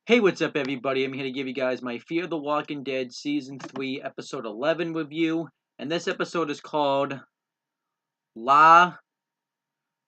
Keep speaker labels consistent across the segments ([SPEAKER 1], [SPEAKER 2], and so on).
[SPEAKER 1] Hey, what's up, everybody? I'm here to give you guys my Fear the Walking Dead Season 3, Episode 11 review. And this episode is called La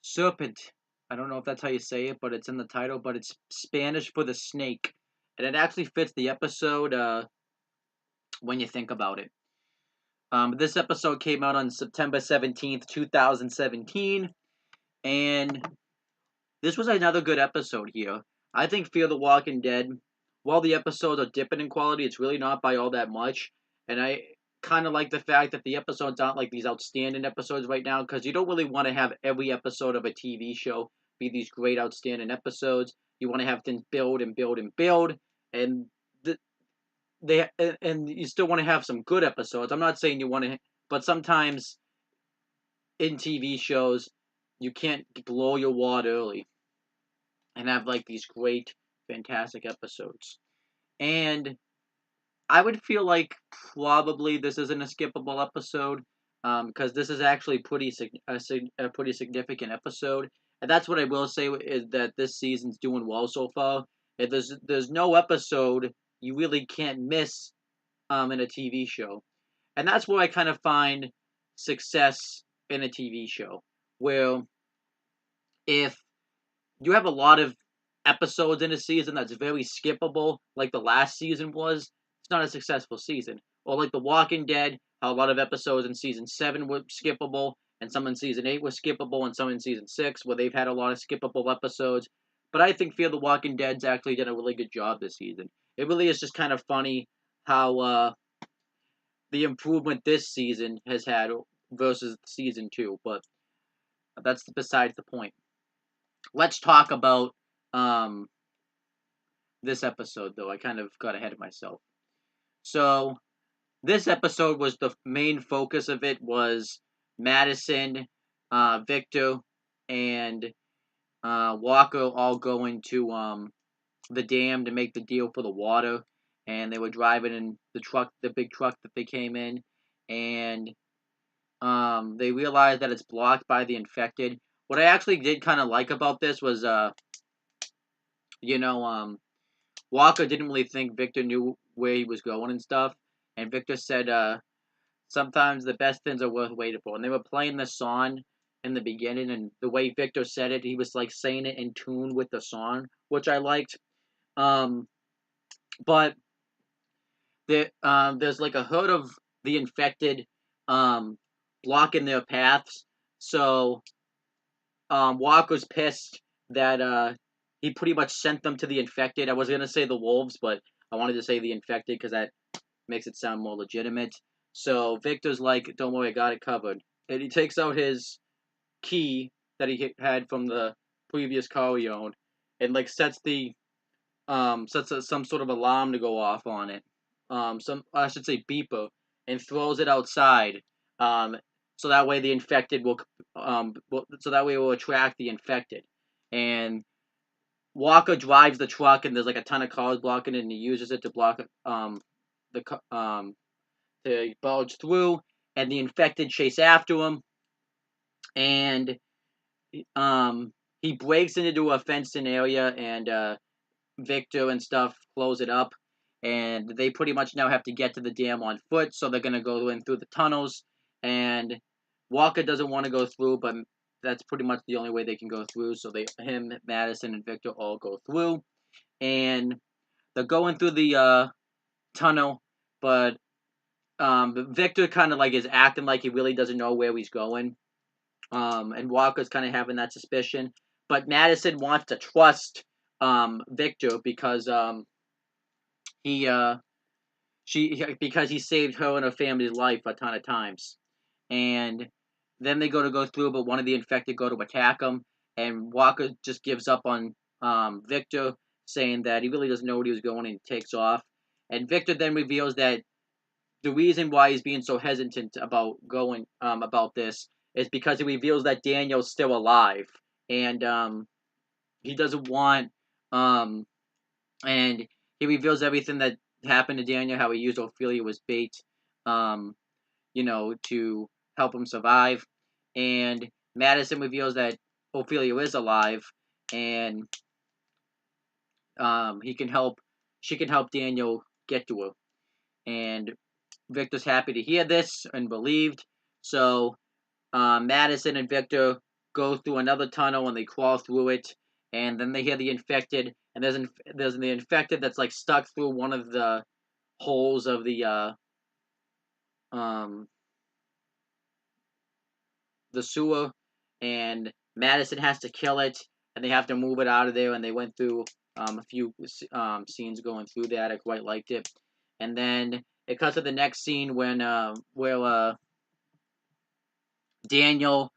[SPEAKER 1] Serpiente. I don't know if that's how you say it, but it's in the title, but it's Spanish for the snake. And it actually fits the episode when you think about it. This episode came out on September 17th, 2017. And this was another good episode here. I think Fear the Walking Dead, while the episodes are dipping in quality, it's really not by all that much. And I kind of like the fact that the episodes aren't like these outstanding episodes right now, because you don't really want to have every episode of a TV show be these great, outstanding episodes. You want to have things build and build and build, and and you still want to have some good episodes. I'm not saying you want to, but sometimes in TV shows you can't blow your wad early and have like these great, fantastic episodes. And I would feel like probably this isn't a skippable episode because this is actually a pretty significant episode. And that's what I will say is that this season's doing well so far. And there's no episode you really can't miss in a TV show, and that's where I kind of find success in a TV show, where if you have a lot of episodes in a season that's very skippable, like the last season was, it's not a successful season. Or like The Walking Dead, how a lot of episodes in season 7 were skippable, and some in season 8 were skippable, and some in season 6, where they've had a lot of skippable episodes. But I think Fear the Walking Dead's actually done a really good job this season. It really is just kind of funny how the improvement this season has had versus season 2, but that's besides the point. Let's talk about um, this episode, though. I kind of got ahead of myself. So this episode was the main focus of it was Madison, Victor, and Walker all going to the dam to make the deal for the water, and they were driving in the big truck that they came in, and they realized that it's blocked by the infected. What I actually did kind of like about this was, you know, Walker didn't really think Victor knew where he was going and stuff. And Victor said, sometimes the best things are worth waiting for. And they were playing the song in the beginning, and the way Victor said it, he was like saying it in tune with the song, which I liked. But there's like a herd of the infected blocking their paths. So Walker's pissed that he pretty much sent them to the infected. I was gonna say the wolves, but I wanted to say the infected because that makes it sound more legitimate. So Victor's like, "Don't worry, I got it covered." And he takes out his key that he had from the previous car he owned, and like some sort of alarm to go off on it. Some I should say beeper, and throws it outside. Um, so that way the infected so that way it will attract the infected. And Walker drives the truck, and there's like a ton of cars blocking it, and he uses it to block the to barge through, and the infected chase after him, and he breaks into a fenced-in area, and Victor and stuff close it up, and they pretty much now have to get to the dam on foot, so they're gonna go in through the tunnels, and Walker doesn't want to go through, but that's pretty much the only way they can go through, so him, Madison, and Victor all go through, and they're going through the tunnel, but Victor kind of like is acting like he really doesn't know where he's going, and Walker's kind of having that suspicion, but Madison wants to trust Victor because he because he saved her and her family's life a ton of times, and then they go through, but one of the infected go to attack him, and Walker just gives up on Victor, saying that he really doesn't know where he was going, and he takes off, and Victor then reveals that the reason why he's being so hesitant about going about this is because he reveals that Daniel's still alive, and he doesn't want and he reveals everything that happened to Daniel, how he used Ophelia as bait, um, to help him survive. And Madison reveals that Ophelia is alive, and he can help she can help Daniel get to her. And Victor's happy to hear this and relieved. So Madison and Victor go through another tunnel and they crawl through it. And then they hear the infected, and there's the infected that's like stuck through one of the holes of the sewer, and Madison has to kill it, and they have to move it out of there. And they went through a few scenes going through that. I quite liked it. And then it cuts to the next scene when where Daniel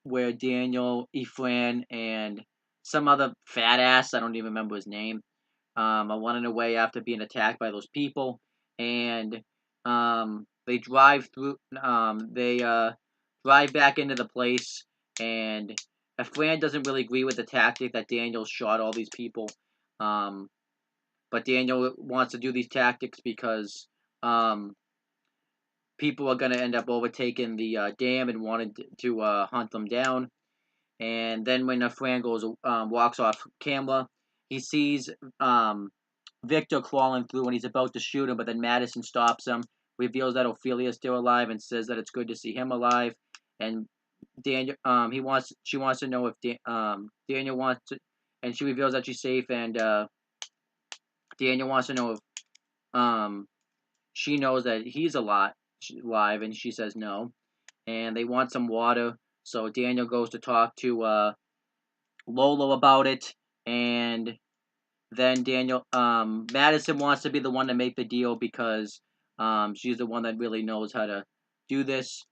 [SPEAKER 1] where Daniel, Efran, and some other fat ass, I don't even remember his name, are running away after being attacked by those people. And they drive through, drive back into the place, and Efran doesn't really agree with the tactic that Daniel shot all these people. But Daniel wants to do these tactics because people are going to end up overtaking the dam and wanted to hunt them down. And then when Fran walks off camera, he sees Victor crawling through and he's about to shoot him, but then Madison stops him, reveals that Ophelia's still alive, and says that it's good to see him alive. And Daniel, she wants to know if Daniel wants to, and she reveals that she's safe. And Daniel wants to know if she knows that he's alive, and she says no. And they want some water, so Daniel goes to talk to Lolo about it, and then Madison wants to be the one to make the deal because she's the one that really knows how to do this.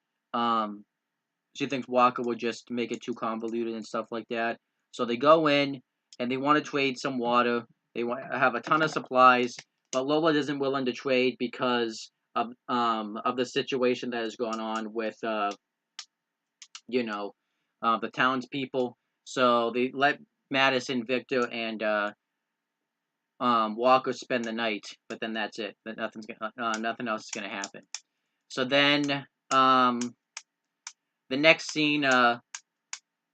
[SPEAKER 1] She thinks Walker would just make it too convoluted and stuff like that. So they go in and they want to trade some water. They have a ton of supplies, but Lola isn't willing to trade because of the situation that has gone on with the townspeople. So they let Madison, Victor, and Walker spend the night, but then that's it. Nothing else is gonna happen. So then the next scene,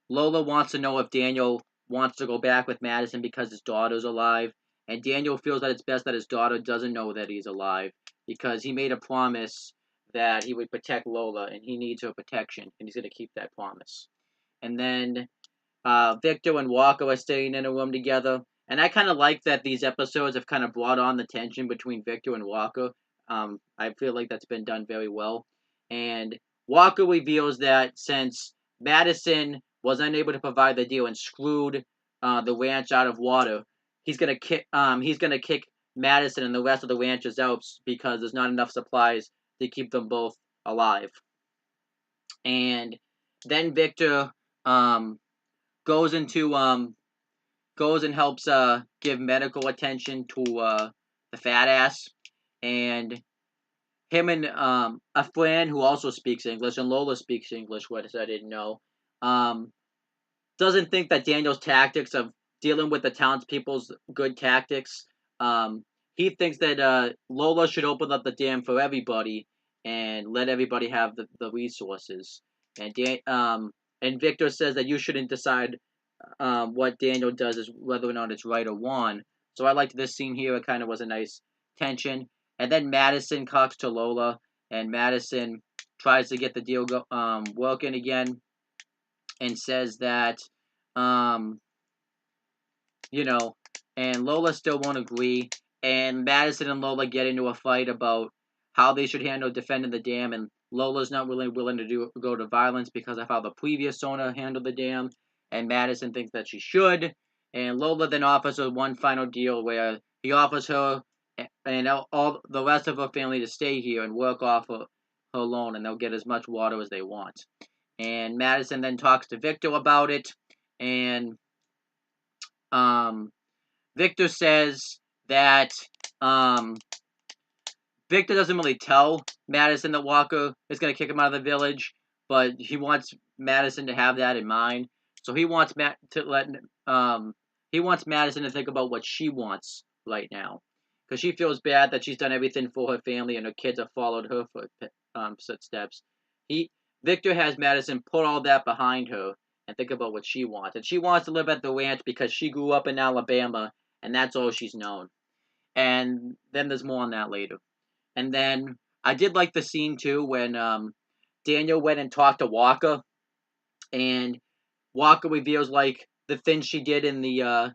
[SPEAKER 1] Lola wants to know if Daniel wants to go back with Madison because his daughter's alive, and Daniel feels that it's best that his daughter doesn't know that he's alive because he made a promise that he would protect Lola, and he needs her protection, and he's gonna keep that promise. And then Victor and Walker are staying in a room together. And I kind of like that these episodes have kind of brought on the tension between Victor and Walker. I feel like that's been done very well. And Walker reveals that since Madison was unable to provide the deal and screwed the ranch out of water, he's gonna kick Madison and the rest of the ranchers out because there's not enough supplies to keep them both alive. And then Victor goes and helps give medical attention to the fat ass, and him and a friend who also speaks English, and Lola speaks English, which I didn't know, doesn't think that Daniel's tactics of dealing with the townspeople's good tactics. He thinks that Lola should open up the dam for everybody and let everybody have the resources. And Victor says that you shouldn't decide what Daniel does is whether or not it's right or wrong. So I liked this scene here. It kind of was a nice tension. And then Madison talks to Lola, and Madison tries to get the deal working again, and says that, and Lola still won't agree. And Madison and Lola get into a fight about how they should handle defending the dam, and Lola's not really willing to go to violence because of how the previous owner handled the dam, and Madison thinks that she should. And Lola then offers her one final deal where he offers her and all the rest of her family to stay here and work off her loan, and they'll get as much water as they want. And Madison then talks to Victor about it, and Victor says that Victor doesn't really tell Madison that Walker is going to kick him out of the village, but he wants Madison to have that in mind. So he wants Madison to think about what she wants right now, because she feels bad that she's done everything for her family and her kids have followed her footsteps. Victor has Madison put all that behind her and think about what she wants. And she wants to live at the ranch because she grew up in Alabama, and that's all she's known. And then there's more on that later. And then I did like the scene too when Daniel went and talked to Walker, and Walker reveals like the things she did in the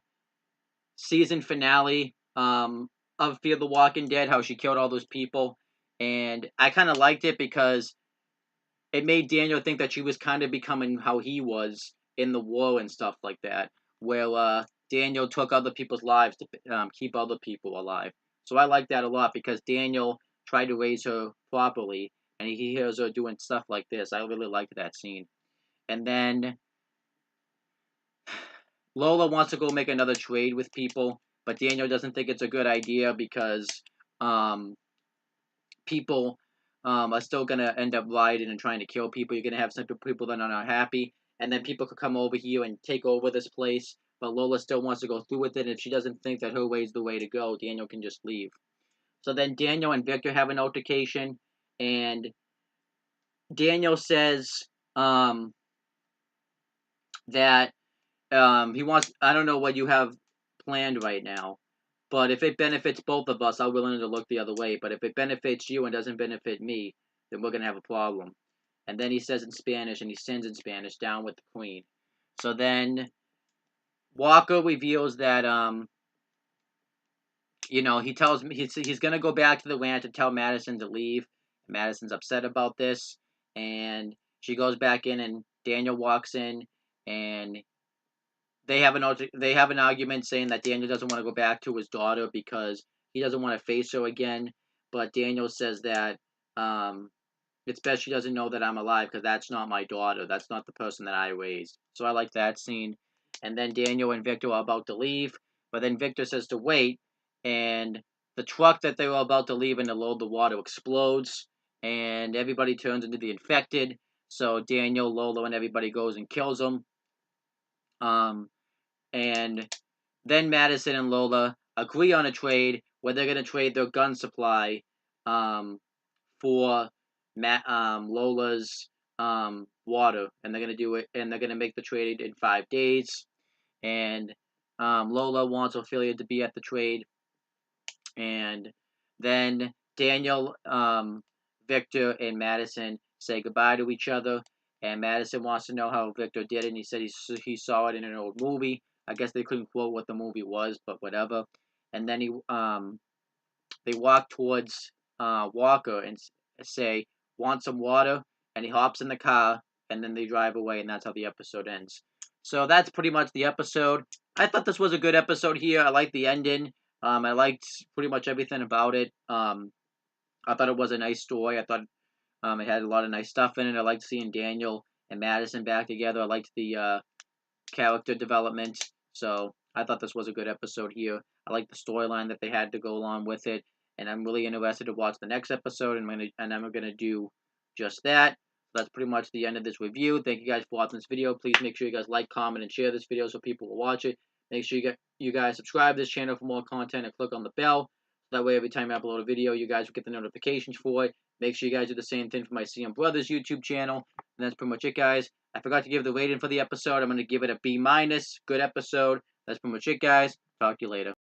[SPEAKER 1] season finale of Fear the Walking Dead, how she killed all those people. And I kind of liked it because it made Daniel think that she was kind of becoming how he was in the war and stuff like that, where Daniel took other people's lives to keep other people alive. So I like that a lot because Daniel tried to raise her properly, and he hears her doing stuff like this. I really liked that scene. And then Lola wants to go make another trade with people, but Daniel doesn't think it's a good idea because um, people are still gonna end up rioting and trying to kill people. You're gonna have some people that are not happy, and then people could come over here and take over this place. But Lola still wants to go through with it. And if she doesn't think that her way is the way to go, Daniel can just leave. So then Daniel and Victor have an altercation, and Daniel says that he wants. I don't know what you have planned right now, but if it benefits both of us, I'm willing to look the other way. But if it benefits you and doesn't benefit me, then we're gonna have a problem. And then he says in Spanish, and he sends in Spanish, down with the Queen. So then Walker reveals that he tells me he's gonna go back to the ranch and tell Madison to leave. Madison's upset about this, and she goes back in, and Daniel walks in, and they have an argument saying that Daniel doesn't want to go back to his daughter because he doesn't want to face her again. But Daniel says that it's best she doesn't know that I'm alive because that's not my daughter. That's not the person that I raised. So I like that scene. And then Daniel and Victor are about to leave, but then Victor says to wait, and the truck that they were about to leave and to load the water explodes, and everybody turns into the infected. So Daniel, Lola, and everybody goes and kills them. And then Madison and Lola agree on a trade where they're going to trade their gun supply for Lola's water, and they're going to do it, and they're going to make the trade in 5 days. And Lola wants Ophelia to be at the trade, and then Daniel, Victor, and Madison say goodbye to each other. And Madison wants to know how Victor did it, and he said he saw it in an old movie. I guess they couldn't quote what the movie was, but whatever. And then they walk towards Walker and say, "Want some water?" And he hops in the car, and then they drive away, and that's how the episode ends. So that's pretty much the episode. I thought this was a good episode here. I liked the ending. I liked pretty much everything about it. I thought it was a nice story. I thought it had a lot of nice stuff in it. I liked seeing Daniel and Madison back together. I liked the character development. So I thought this was a good episode here. I like the storyline that they had to go along with it, and I'm really interested to watch the next episode. And I'm gonna do just that. That's pretty much the end of this review. Thank you guys for watching this video. Please make sure you guys like, comment, and share this video so people will watch it. Make sure you guys subscribe to this channel for more content and click on the bell. That way, every time I upload a video, you guys will get the notifications for it. Make sure you guys do the same thing for my CM Brothers YouTube channel. And that's pretty much it, guys. I forgot to give the rating for the episode. I'm going to give it a B-. Good episode. That's pretty much it, guys. Talk to you later.